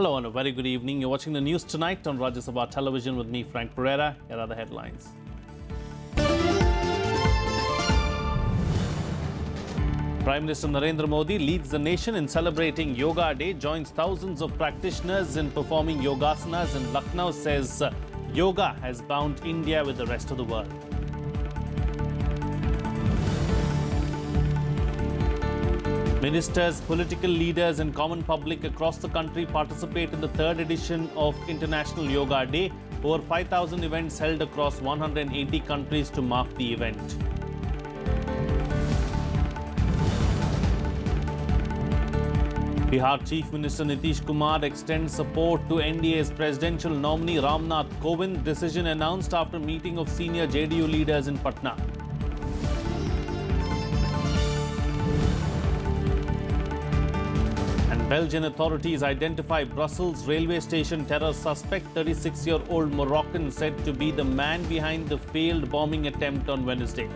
Hello and a very good evening. You're watching the news tonight on Rajya Sabha television with me, Frank Pereira. Here are the headlines. Prime Minister Narendra Modi leads the nation in celebrating Yoga Day, joins thousands of practitioners in performing yogasanas in Lucknow, says yoga has bound India with the rest of the world. Ministers, political leaders and common public across the country participate in the third edition of International Yoga Day. Over 5,000 events held across 180 countries to mark the event. Bihar Chief Minister Nitish Kumar extends support to NDA's presidential nominee Ramnath Kovind. Decision announced after meeting of senior JDU leaders in Patna. Belgian authorities identify Brussels railway station terror suspect. 36-year-old Moroccan said to be the man behind the failed bombing attempt on Wednesday.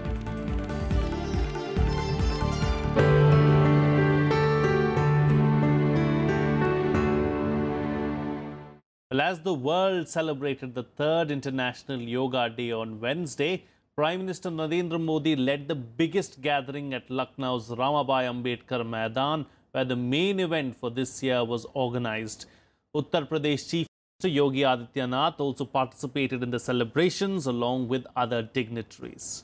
Well, as the world celebrated the third International Yoga Day on Wednesday, Prime Minister Narendra Modi led the biggest gathering at Lucknow's Ramabai Ambedkar Maidan, where the main event for this year was organized. Uttar Pradesh Chief Minister Yogi Adityanath also participated in the celebrations along with other dignitaries.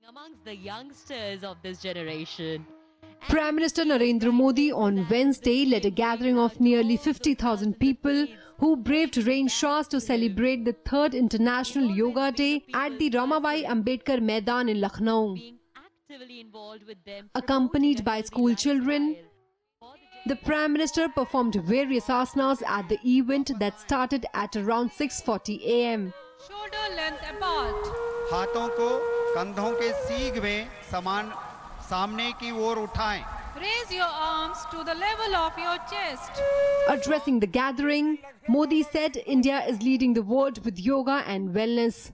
Amongst the youngsters of this generation, Prime Minister Narendra Modi on Wednesday led a gathering of nearly 50,000 people who braved rain showers to celebrate the third International Yoga Day at the Ramabai Ambedkar Maidan in Lucknow. Accompanied by school children, the Prime Minister performed various asanas at the event that started at around 6:40 a.m. Shoulder length apart. हाथों को कंधों के सीग में समान सामने की ओर उठाएं. Raise your arms to the level of your chest. Addressing the gathering, Modi said India is leading the world with yoga and wellness.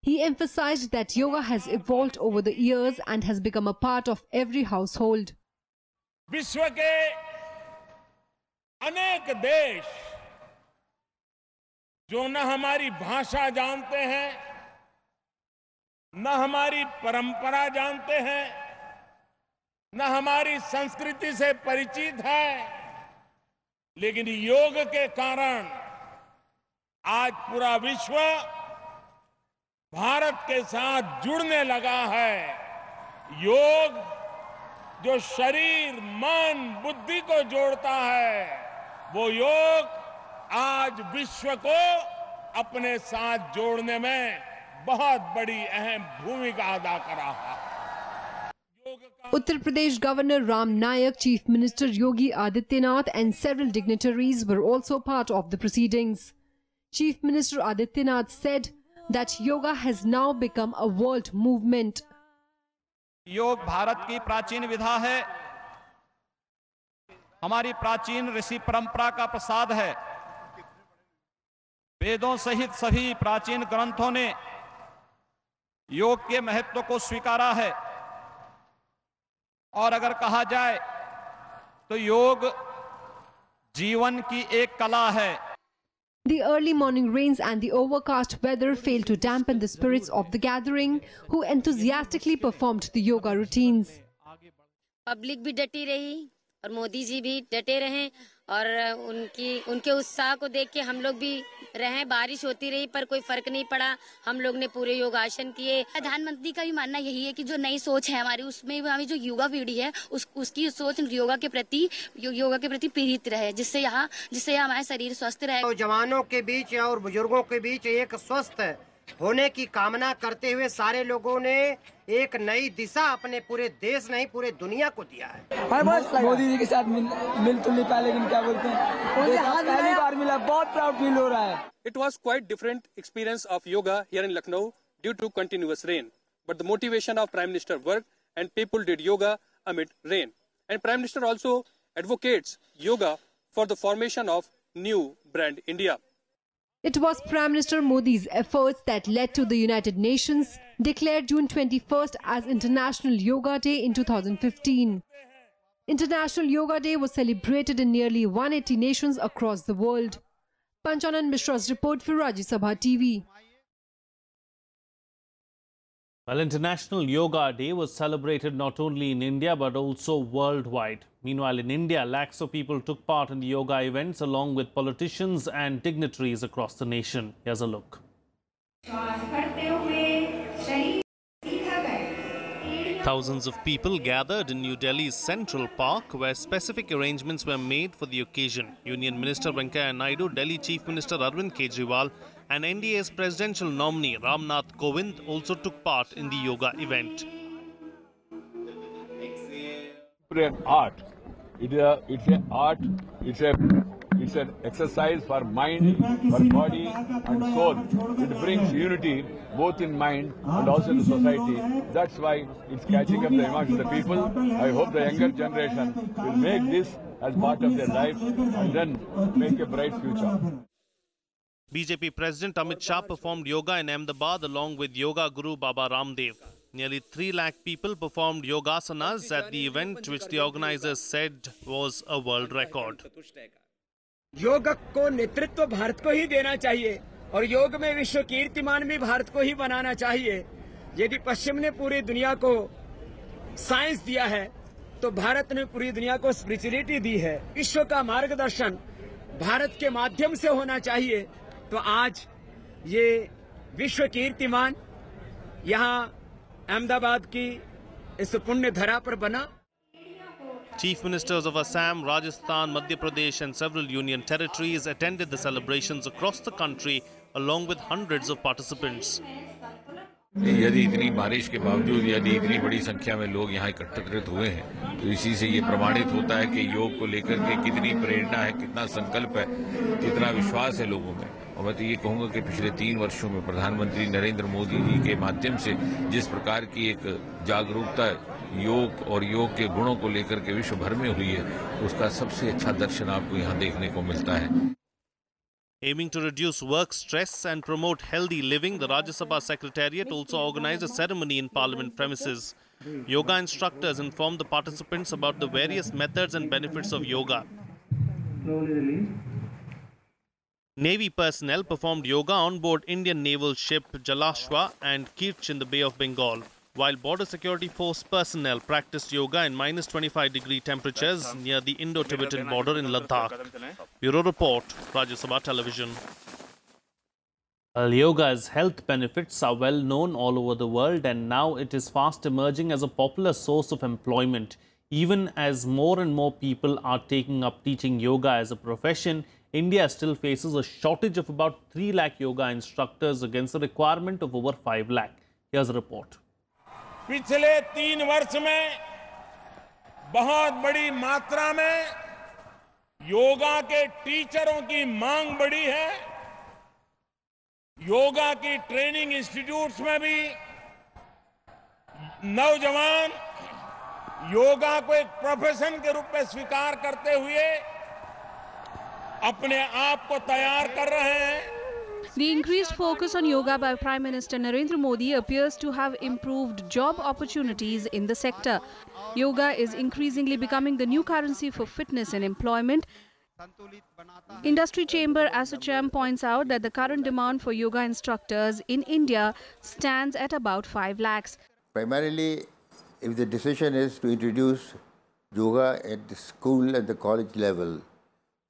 He emphasized that yoga has evolved over the years and has become a part of every household. विश्व के अनेक देश जो न हमारी भाषा जानते हैं, न हमारी परंपरा जानते हैं, न हमारी संस्कृति से परिचित है, लेकिन योग के कारण आज पूरा विश्व भारत के साथ जुड़ने लगा है. योग जो शरीर, मन, बुद्धि को जोड़ता है, वो योग आज विश्व को अपने साथ जोड़ने में बहुत बड़ी अहम भूमिका अदा कर रहा है. Uttar Pradesh Governor Ram Nayak, Chief Minister Yogi Adityanath and several dignitaries were also part of the proceedings. Chief Minister Adityanath said that yoga has now become a world movement. योग भारत की प्राचीन विधा है, हमारी प्राचीन ऋषि परंपरा का प्रसाद है. वेदों सहित सभी प्राचीन ग्रंथों ने योग के महत्व को स्वीकारा है. और अगर कहा जाए तो योग जीवन की एक कला है. The early morning rains and the overcast weather failed to dampen the spirits of the gathering, who enthusiastically performed the yoga routines. Public भी डटी रही और मोदी जी भी डटे रहे और उनके उत्साह को देख के हम लोग भी रहे. बारिश होती रही पर कोई फर्क नहीं पड़ा. हम लोग ने पूरे योगासन किए. प्रधानमंत्री का भी मानना यही है कि जो नई सोच है हमारी, उसमें हमारी जो युवा पीढ़ी है उसकी सोच योगा के प्रति प्रेरित रहे, जिससे यहाँ हमारा शरीर स्वस्थ रहे. तो जवानों के बीच और बुजुर्गों के बीच एक स्वस्थ होने की कामना करते हुए सारे लोगों ने एक नई दिशा अपने पूरे देश नहीं पूरे दुनिया को दिया है. मोदी जी के साथ मिल तो नहीं पाया, लेकिन क्या बोलते हैं, पहली बार मिला, बहुत प्राउड फील हो रहा है. It was quite different experience of yoga here in Lucknow due to continuous rain. But the motivation of Prime Minister worked and people did yoga amid rain. And Prime Minister also advocates yoga for the formation of new brand India. It was Prime Minister Modi's efforts that led to the United Nations declare June 21st as International Yoga Day in 2015. International Yoga Day was celebrated in nearly 180 nations across the world. Panchanan Mishra's report for Rajya Sabha TV. Well, International Yoga Day was celebrated not only in India but also worldwide. Meanwhile, in India, lakhs of people took part in the yoga events along with politicians and dignitaries across the nation. Here's a look. Thousands of people gathered in New Delhi's Central Park, where specific arrangements were made for the occasion. Union Minister Venkaiah Naidu, Delhi Chief Minister Arvind Kejriwal and NDA's presidential nominee Ram Nath Kovind also took part in the yoga event. Art. It's an art. It's an exercise for mind, for body and soul. It brings unity both in mind and also in the society. That's why it's catching up the emotions of the people. I hope the younger generation will make this as part of their life and then make a bright future. BJP President Amit Shah performed yoga in Ahmedabad along with Yoga Guru Baba Ramdev. Nearly 3 lakh people performed yogasanas at the event, which the organizers said was a world record. योग को नेतृत्व भारत को ही देना चाहिए और योग में विश्व कीर्तिमान भी भारत को ही बनाना चाहिए। यदि पश्चिम ने पूरी दुनिया को साइंस दिया है तो भारत ने पूरी दुनिया को स्पिरिचुअलिटी दी है। विश्व का मार्गदर्शन भारत के माध्यम से होना चाहिए। तो आज ये विश्व कीर्तिमान यहाँ अहमदाबाद की इस पुण्य धरा पर बना। Chief Ministers of Assam, Rajasthan, Madhya Pradesh and several union territories attended the celebrations across the country along with hundreds of participants. यदि इतनी बारिश के बावजूद यदि इतनी बड़ी संख्या में लोग यहाँ एकत्रित हुए हैं तो इसी से ये प्रमाणित होता है कि योग को लेकर के कितनी प्रेरणा है, कितना संकल्प है, कितना विश्वास है लोगों में। और मैं तो ये कहूँगा कि पिछले 3 वर्षों में प्रधानमंत्री नरेंद्र मोदी जी के माध्यम से जिस प्रकार की एक जागरूकता योग और योग के गुणों को लेकर के विश्व भर में हुई है, उसका सबसे अच्छा दर्शन आपको यहाँ देखने को मिलता है। Aiming to reduce work stress and promote healthy living, the Rajya Sabha Secretariat also organized a ceremony in Parliament premises. Yoga instructors informed the participants about the various methods and benefits of yoga. Navy personnel performed yoga on board Indian naval ship Jalashwa and Kirch in the Bay of Bengal, while Border Security Force personnel practiced yoga in -25-degree temperatures near the Indo-Tibetan border in Ladakh. Bureau Report, Rajya Sabha Television. Well, yoga's health benefits are well known all over the world, and now it is fast emerging as a popular source of employment. Even as more and more people are taking up teaching yoga as a profession, India still faces a shortage of about 3 lakh yoga instructors against a requirement of over 5 lakh. Here's a report. पिछले 3 वर्ष में बहुत बड़ी मात्रा में योगा के टीचरों की मांग बढ़ी है। योगा की ट्रेनिंग इंस्टीट्यूट्स में भी नौजवान योगा को एक प्रोफेशन के रूप में स्वीकार करते हुए अपने आप को तैयार कर रहे हैं। The increased focus on yoga by Prime Minister Narendra Modi appears to have improved job opportunities in the sector. Yoga is increasingly becoming the new currency for fitness and employment. Industry Chamber ASSOCHAM points out that the current demand for yoga instructors in India stands at about 5 lakhs. Primarily, if the decision is to introduce yoga at the school and the college level,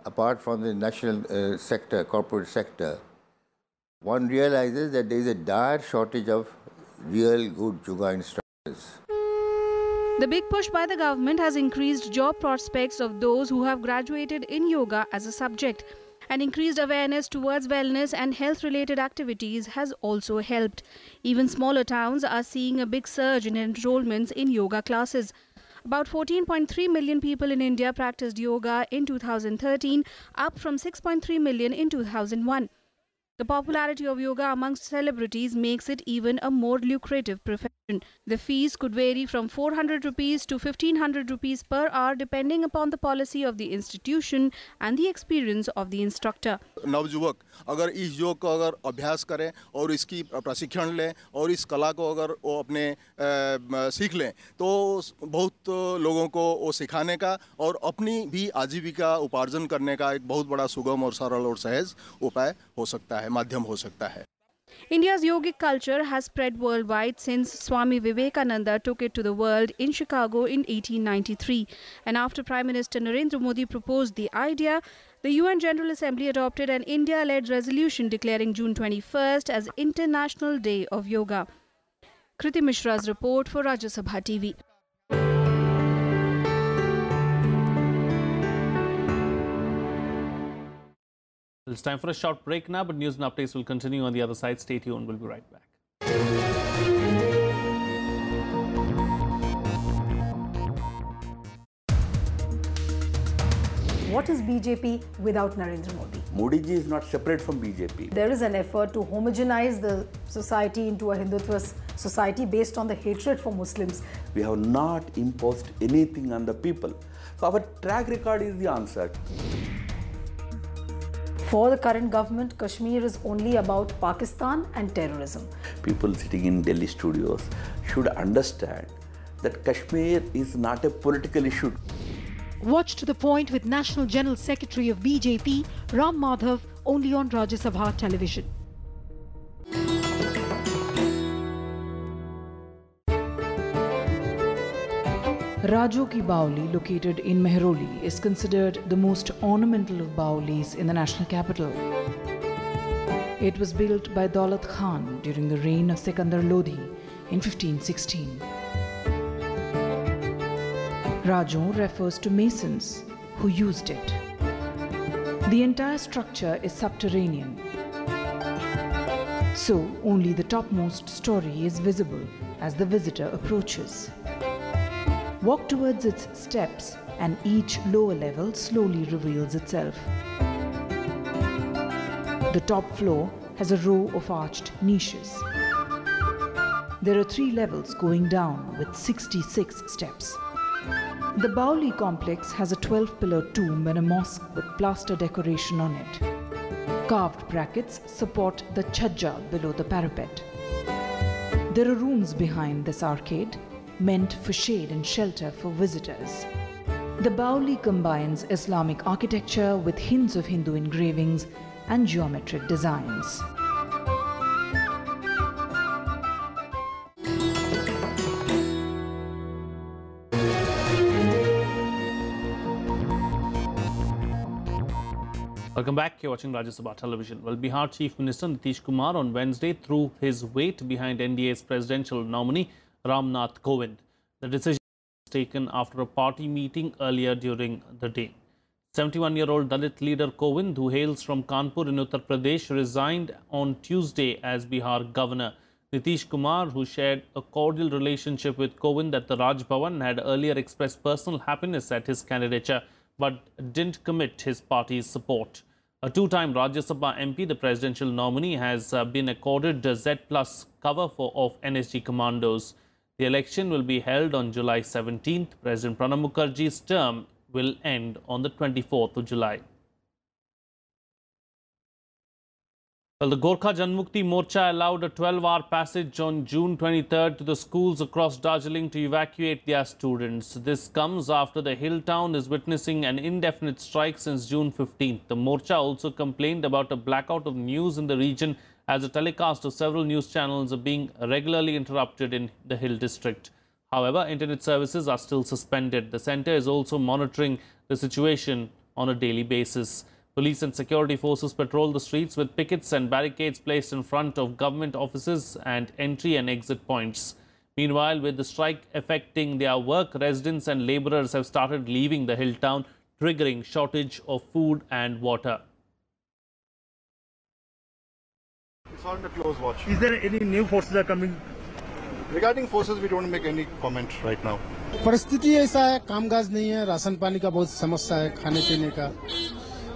apart from the national sector, corporate sector, one realizes that there is a dire shortage of real good yoga instructors. The big push by the government has increased job prospects of those who have graduated in yoga as a subject. And increased awareness towards wellness and health-related activities has also helped. Even smaller towns are seeing a big surge in enrollments in yoga classes. About 14.3 million people in India practiced yoga in 2013, up from 6.3 million in 2001. The popularity of yoga amongst celebrities makes it even a more lucrative profession. The fees could vary from 400 rupees to 1500 rupees per hour depending upon the policy of the institution and the experience of the instructor. नवयुवक अगर इस योग को अगर अभ्यास करें और इसकी प्रशिक्षण लें और इस कला को अगर वो अपने सीख लें तो बहुत लोगों को वो सिखाने का और अपनी भी आजीविका उपार्जन करने का एक बहुत बड़ा सुगम और सरल और सहज उपाय हो सकता है, माध्यम हो सकता है. India's yogic culture has spread worldwide since Swami Vivekananda took it to the world in Chicago in 1893. And after Prime Minister Narendra Modi proposed the idea, the UN General Assembly adopted an India-led resolution declaring June 21st as International Day of Yoga. Kriti Mishra's report for Rajya Sabha TV. It's time for a short break now, but news and updates will continue on the other side. Stay tuned. We'll be right back. What is BJP without Narendra Modi? Modi ji is not separate from BJP. There is an effort to homogenize the society into a Hindutva society based on the hatred for Muslims. We have not imposed anything on the people. So our track record is the answer. For the current government, Kashmir is only about Pakistan and terrorism. People sitting in Delhi studios should understand that Kashmir is not a political issue. Watch To The Point with National General Secretary of BJP, Ram Madhav, only on Rajya Sabha television. Rajo Ki Baoli, located in Mehroli, is considered the most ornamental of Baolis in the national capital. It was built by Daulat Khan during the reign of Sikandar Lodhi in 1516. Rajo refers to masons who used it. The entire structure is subterranean, so only the topmost story is visible as the visitor approaches. Walk towards its steps and each lower level slowly reveals itself. The top floor has a row of arched niches. There are 3 levels going down with 66 steps. The Baoli complex has a 12-pillar tomb and a mosque with plaster decoration on it. Carved brackets support the chhajja below the parapet. There are rooms behind this arcade, meant for shade and shelter for visitors. The Baoli combines Islamic architecture with hints of Hindu engravings and geometric designs. Welcome back. You're watching Rajya Sabha television. Well, Bihar Chief Minister Nitish Kumar on Wednesday threw his weight behind NDA's presidential nominee Ram Nath Kovind. The decision was taken after a party meeting earlier during the day. 71-year-old Dalit leader Kovind, who hails from Kanpur in Uttar Pradesh, resigned on Tuesday as Bihar governor. Nitish Kumar, who shared a cordial relationship with Kovind at the Raj Bhavan, had earlier expressed personal happiness at his candidature, but didn't commit his party's support. A 2-time Rajya Sabha MP, the presidential nominee, has been accorded the Z+ cover of NSG commandos. The election will be held on July 17th. President Pranab Mukherjee's term will end on the 24th of July. Well, the Gorkha Janmukti Morcha allowed a 12-hour passage on June 23rd to the schools across Darjeeling to evacuate their students. This comes after the hill town is witnessing an indefinite strike since June 15th. The Morcha also complained about a blackout of news in the region as the telecast of several news channels are being regularly interrupted in the hill district. However, internet services are still suspended. The centre is also monitoring the situation on a daily basis. Police and security forces patrol the streets with pickets and barricades placed in front of government offices and entry and exit points. Meanwhile, with the strike affecting their work, residents and labourers have started leaving the hill town, triggering shortage of food and water. It's on the close watch. Is there any new forces are coming? Regarding forces, we don't make any comment right now. परिस्थिति ऐसा है, कामकाज नहीं है, ration पानी का बहुत समस्या है, खाने पीने का,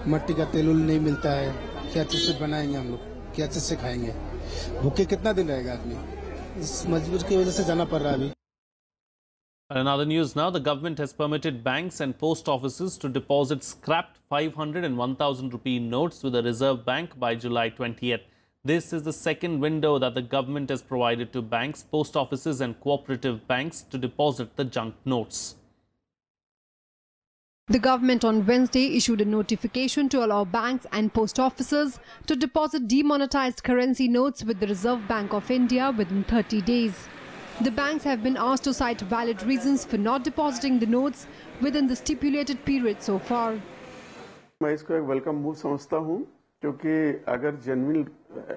मट्टी का तेल नहीं मिलता है, क्या चीज से बनाएंगे हम लोग, क्या चीज से खाएंगे, भूखे कितना दिन रहेगा आदमी, इस मजबूरी की वजह से जाना पड़ रहा है अभी। In other news now, the government has permitted banks and post offices to deposit scrapped 500 and 1,000 rupee notes with the Reserve Bank by July 20th. This is the second window that the government has provided to banks, post offices and cooperative banks to deposit the junk notes. The government on Wednesday issued a notification to allow banks and post offices to deposit demonetized currency notes with the Reserve Bank of India within 30 days. The banks have been asked to cite valid reasons for not depositing the notes within the stipulated period so far. मैं इसको एक welcome move समझता हूं, क्योंकि अगर genuine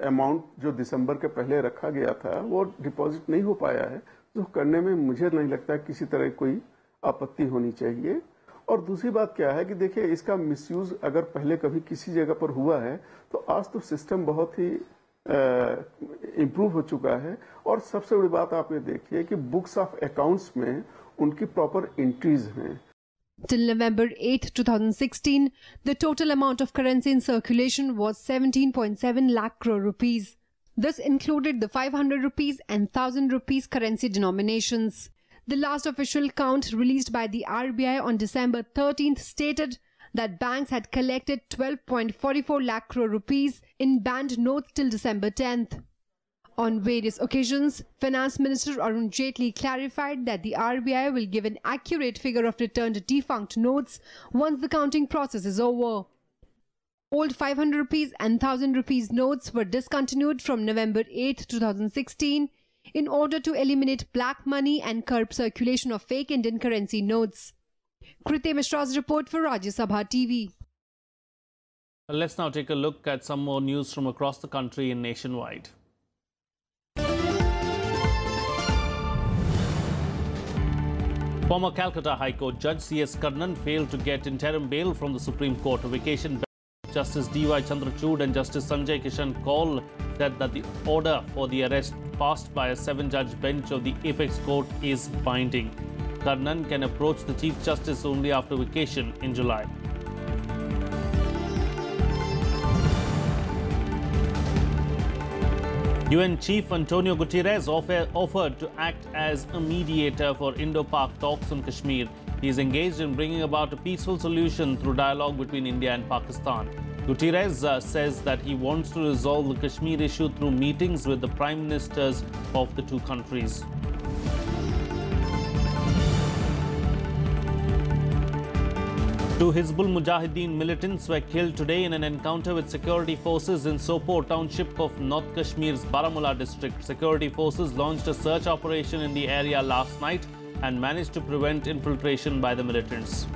amount जो दिसंबर के पहले रखा गया था वो डिपॉजिट नहीं हो पाया है, तो करने में मुझे नहीं लगता किसी तरह कोई आपत्ति होनी चाहिए। और दूसरी बात क्या है कि देखिए, इसका मिसयूज अगर पहले कभी किसी जगह पर हुआ है तो आज तो सिस्टम बहुत ही इम्प्रूव हो चुका है। और सबसे बड़ी बात आप ये देखिए कि बुक्स ऑफ अकाउंट्स में उनकी प्रॉपर एंट्रीज हैं। Till November 8, 2016, the total amount of currency in circulation was 17.7 lakh crore rupees. This included the 500 rupees and 1000 rupees currency denominations. The last official count released by the RBI on December 13th stated that banks had collected 12.44 lakh crore rupees in banned notes till December 10th. On various occasions, Finance Minister Arun Jaitley clarified that the RBI will give an accurate figure of returned defunct notes once the counting process is over. Old 500 rupees and 1000 rupees notes were discontinued from November 8, 2016 in order to eliminate black money and curb circulation of fake Indian currency notes. Kriti Mishra's report for Rajya Sabha TV. Let's now take a look at some more news from across the country and nationwide. Former Calcutta High Court Judge C.S. Karnan failed to get interim bail from the Supreme Court. A vacation bench, Justice D.Y. Chandrachud and Justice Sanjay Kishan Kaul said that the order for the arrest passed by a 7-judge bench of the Apex Court is binding. Karnan can approach the Chief Justice only after vacation in July. UN Chief Antonio Guterres offered to act as a mediator for Indo-Pak talks on Kashmir. He is engaged in bringing about a peaceful solution through dialogue between India and Pakistan. Guterres says that he wants to resolve the Kashmir issue through meetings with the prime ministers of the two countries. Two Hizbul Mujahideen militants were killed today in an encounter with security forces in Sopore township of North Kashmir's Baramulla district. Security forces launched a search operation in the area last night and managed to prevent infiltration by the militants.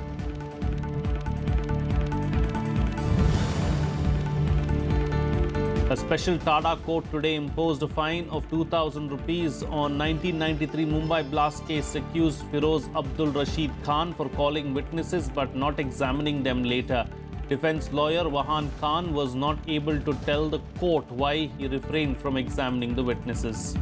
A special Tada court today imposed a fine of 2,000 rupees on 1993 Mumbai blast case accused Firoz Abdul Rashid Khan for calling witnesses but not examining them later. Defense lawyer Wahan Khan was not able to tell the court why he refrained from examining the witnesses.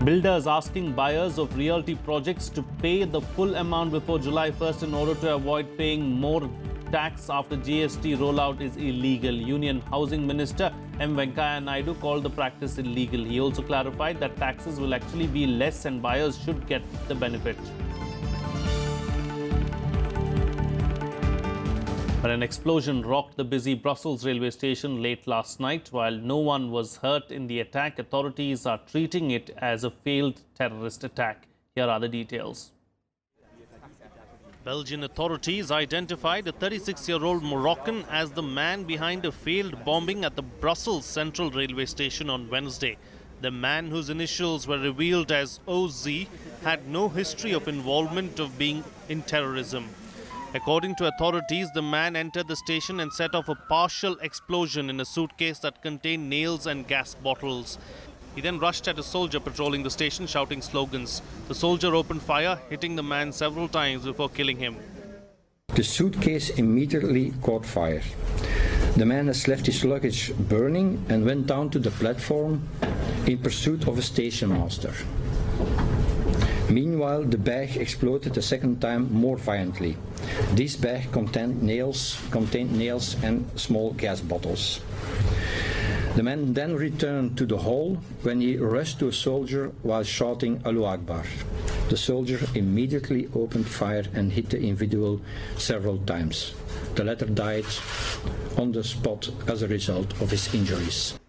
Builders asking buyers of realty projects to pay the full amount before July 1st in order to avoid paying more tax after GST rollout is illegal. Union Housing Minister M. Venkaiah Naidu called the practice illegal. He also clarified that taxes will actually be less and buyers should get the benefit. But an explosion rocked the busy Brussels railway station late last night. While no one was hurt in the attack, authorities are treating it as a failed terrorist attack. Here are the details. Belgian authorities identified a 36-year-old Moroccan as the man behind a failed bombing at the Brussels Central Railway Station on Wednesday. The man, whose initials were revealed as OZ, had no history of involvement of being in terrorism. According to authorities, the man entered the station and set off a partial explosion in a suitcase that contained nails and gas bottles. He then rushed at a soldier patrolling the station, shouting slogans. The soldier opened fire, hitting the man several times before killing him. The suitcase immediately caught fire. The man has left his luggage burning and went down to the platform in pursuit of a station master. Meanwhile, the bag exploded a second time more violently. This bag contained nails and small gas bottles. The man then returned to the hall when he rushed to a soldier while shouting Allahu Akbar. The soldier immediately opened fire and hit the individual several times. The latter died on the spot as a result of his injuries.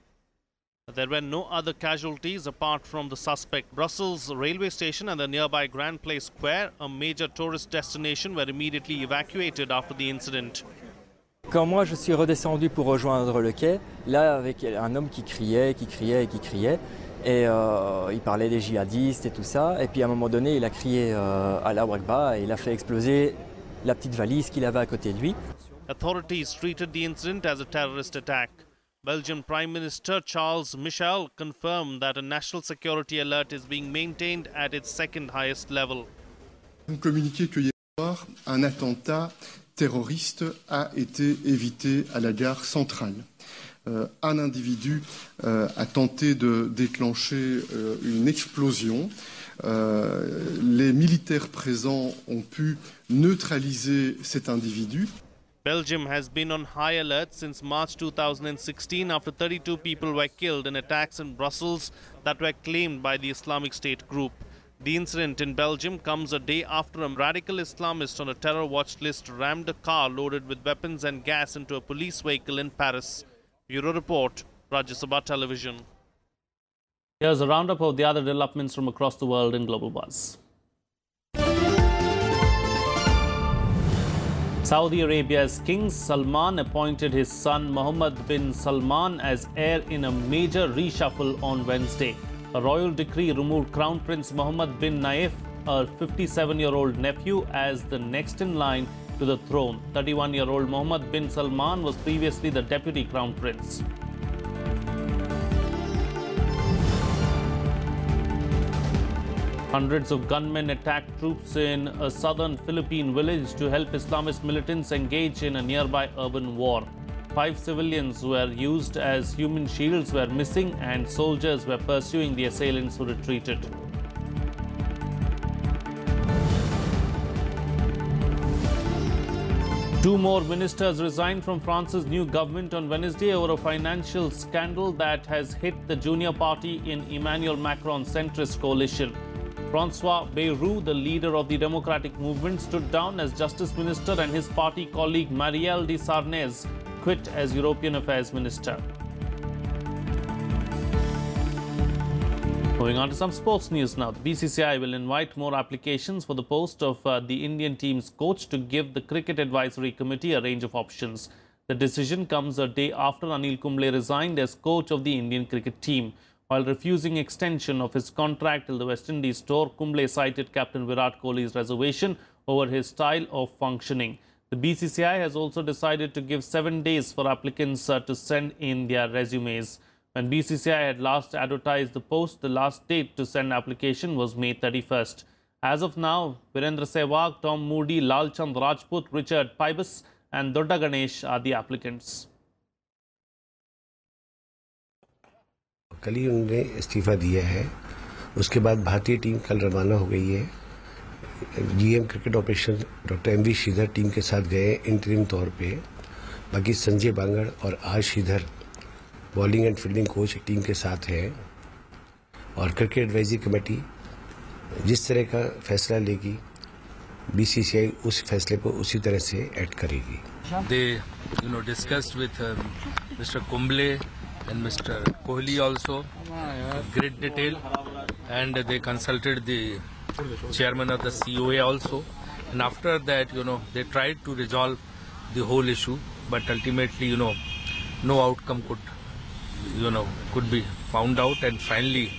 There were no other casualties apart from the suspect. Brussels railway station and the nearby Grand Place Square, a major tourist destination, were immediately evacuated after the incident. Quand moi je suis redescendu pour rejoindre le quai, là avec un homme qui criait, et il parlait des djihadistes et tout ça, et puis à un moment donné il a crié Allahu Akbar et il a fait exploser la petite valise qu'il avait à côté de lui. Authorities treated the incident as a terrorist attack. Belgian Prime Minister Charles Michel confirmed that a national security alert is being maintained at its second highest level. Vous communiquez que hier soir, un attentat terroriste a été évité à la gare centrale. Un individu a tenté de déclencher une explosion. Les militaires présents ont pu neutraliser cet individu. Belgium has been on high alert since March 2016 after 32 people were killed in attacks in Brussels that were claimed by the Islamic State group. The incident in Belgium comes a day after a radical Islamist on a terror watch list rammed a car loaded with weapons and gas into a police vehicle in Paris. Bureau Report, Rajya Sabha Television. Here's a roundup of the other developments from across the world in Global Buzz. Saudi Arabia's King Salman appointed his son Mohammed bin Salman as heir in a major reshuffle on Wednesday. A royal decree removed Crown Prince Mohammed bin Naif, a 57-year-old nephew, as the next in line to the throne. 31-year-old Mohammed bin Salman was previously the deputy Crown Prince. Hundreds of gunmen attacked troops in a southern Philippine village to help Islamist militants engage in a nearby urban war. 5 civilians who were used as human shields were missing and soldiers were pursuing the assailants who retreated. Two more ministers resigned from France's new government on Wednesday over a financial scandal that has hit the junior party in Emmanuel Macron's centrist coalition. François Bayrou, the leader of the democratic movement, stood down as justice minister and his party colleague Marielle de Sarnez quit as European Affairs Minister. Moving on to some sports news now. The BCCI will invite more applications for the post of the Indian team's coach to give the Cricket Advisory Committee a range of options. The decision comes a day after Anil Kumble resigned as coach of the Indian cricket team. While refusing extension of his contract till the West Indies tour, Kumble cited Captain Virat Kohli's reservation over his style of functioning. The BCCI has also decided to give 7 days for applicants to send in their resumes. When BCCI had last advertised the post, the last date to send application was May 31st. As of now, Virendra Sehwag, Tom Moody, Lalchand Rajput, Richard Pybus and Dodda Ganesh are the applicants. कल ही उन्होंने इस्तीफा दिया है। उसके बाद भारतीय team कल रवाना हो गई है। GM cricket operation doctor MV Sridhar team के साथ गए इंटरिम तौर पे। बाकी संजय बांगड़ और R Sridhar bowling and fielding coach team के साथ है। और क्रिकेट एडवाइजरी कमेटी जिस तरह का फैसला लेगी, बीसीसीआई उस फैसले पर उसी तरह से एक्ट करेगी। They, discussed with Mr. Kumble and Mr. Kohli also great detail, and they consulted the chairman of the COA also, and after that they tried to resolve the whole issue, but ultimately no outcome could be found out, and finally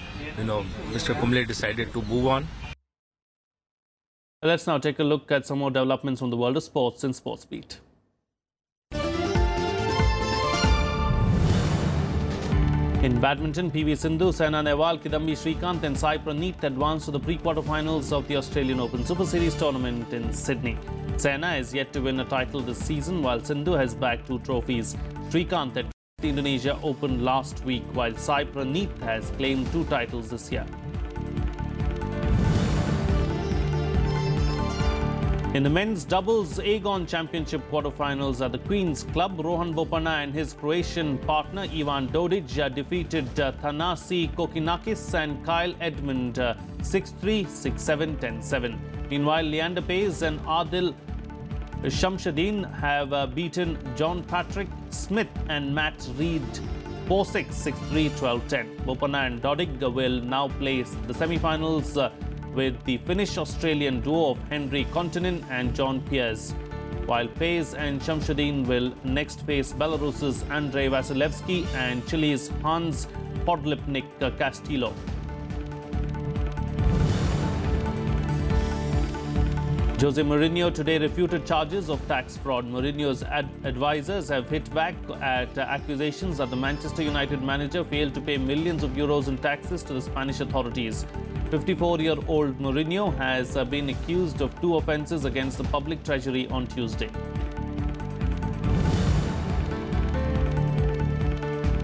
Mr. Kumble decided to move on. Let's now take a look at some more developments from the world of sports in Sports Beat. In badminton, PV Sindhu, Saina Nehwal, Kidambi Srikanth and Sai Praneeth advanced to the pre-quarterfinals of the Australian Open Super Series tournament in Sydney. Saina is yet to win a title this season, while Sindhu has bagged 2 trophies. Srikanth had the Indonesia Open last week, while Sai Praneeth has claimed 2 titles this year. In the men's doubles Aegon Championship quarterfinals at the Queen's Club, Rohan Bopanna and his Croatian partner Ivan Dodic defeated Thanasi Kokinakis and Kyle Edmund 6-3, 6-7, 10-7. Meanwhile, Leander Paes and Adil Shamsuddin have beaten John Patrick Smith and Matt Reed 4-6, 6-3, 12-10. Bopanna and Dodic will now play the semi-finals with the Finnish-Australian duo of Henry Kontanen and John Peers, while Paes and Shamsuddin will next face Belarus's Andrei Vasilevsky and Chile's Hans Podlipnik Castillo. Jose Mourinho today refuted charges of tax fraud. Mourinho's advisors have hit back at accusations that the Manchester United manager failed to pay millions of euros in taxes to the Spanish authorities. 54-year-old Mourinho has been accused of 2 offences against the public treasury on Tuesday.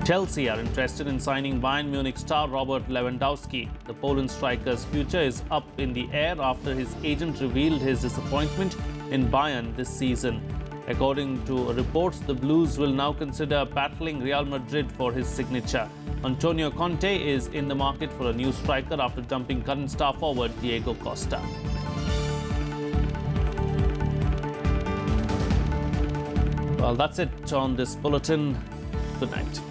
Chelsea are interested in signing Bayern Munich star Robert Lewandowski. The Poland striker's future is up in the air after his agent revealed his disappointment in Bayern this season. According to reports, the Blues will now consider battling Real Madrid for his signature. Antonio Conte is in the market for a new striker after dumping current star forward Diego Costa. Well, that's it on this bulletin. Good night.